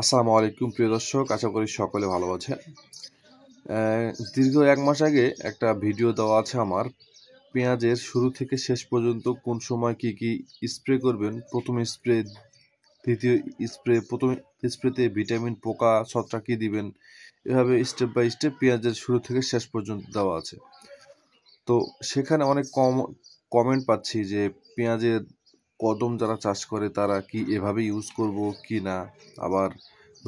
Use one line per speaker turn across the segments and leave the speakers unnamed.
আসসালামু আলাইকুম প্রিয় দর্শক, আশা করি সকলে ভালো আছেন। দীর্ঘ এক মাস আগে একটা ভিডিও দেওয়া আছে আমার, পেঁয়াজের শুরু থেকে শেষ পর্যন্ত কোন সময় কি কি স্প্রে করবেন। প্রথম স্প্রে, দ্বিতীয় স্প্রে, প্রথম স্প্রেতে ভিটামিন, পোকা, ছত্রাক কী দিবেন, এভাবে স্টেপ বাই স্টেপ পেঁয়াজের শুরু থেকে শেষ পর্যন্ত দেওয়া আছে। তো সেখানে অনেক কমেন্ট পাচ্ছি যে পেঁয়াজের কদম যারা চাষ করে তারা কি এভাবে ইউজ করব কি না, আবার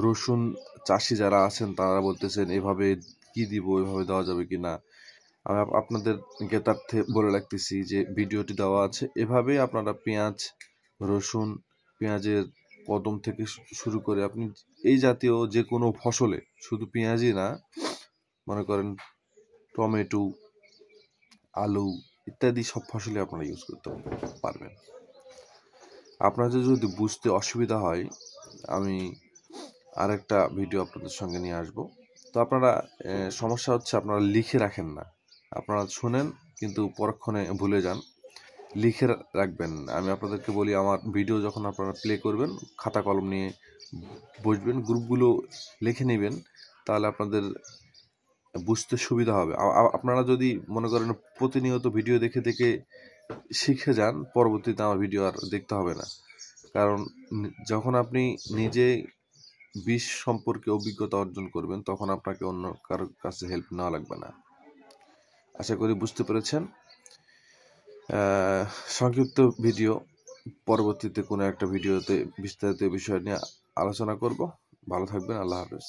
রসুন চাষি যারা আছেন তারা বলতেছেন এভাবে কি দিব, এভাবে দেওয়া যাবে কি না। আমি আপনাদের জ্ঞাতার্থে বলে রাখতেছি যে ভিডিওটি দেওয়া আছে, এভাবেই আপনারা পেঁয়াজ, রসুন, পেঁয়াজের কদম থেকে শুরু করে আপনি এই জাতীয় যে কোনো ফসলে, শুধু পেঁয়াজই না, মনে করেন টমেটো, আলু ইত্যাদি সব ফসলে আপনারা ইউজ করতে পারবেন। আপনাদের যদি বুঝতে অসুবিধা হয়, আমি আরেকটা ভিডিও আপনাদের সঙ্গে নিয়ে আসব। তো আপনারা সমস্যা হচ্ছে আপনারা লিখে রাখেন না, আপনারা শোনেন কিন্তু পরক্ষণে ভুলে যান। লিখে রাখবেন। আমি আপনাদেরকে বলি, আমার ভিডিও যখন আপনারা প্লে করবেন, খাতা কলম নিয়ে বসবেন, গ্রুপগুলো লিখে নেবেন, তাহলে আপনাদের বুঝতে সুবিধা হবে। আপনারা যদি মনে করেন প্রতিনিয়ত ভিডিও দেখে দেখে শিখে যান, পরবর্তীতে আমার ভিডিও আর দেখতে হবে না। কারণ যখন আপনি নিজে বীজ সম্পর্কে অভিজ্ঞতা অর্জন করবেন, তখন আপনাকে অন্য কারোর কাছে হেল্প নেওয়া লাগবে না। আশা করি বুঝতে পেরেছেন। সংক্ষিপ্ত ভিডিও, পরবর্তীতে কোনো একটা ভিডিওতে বিস্তারিত বিষয় নিয়ে আলোচনা করব। ভালো থাকবেন। আল্লাহ হাফেজ।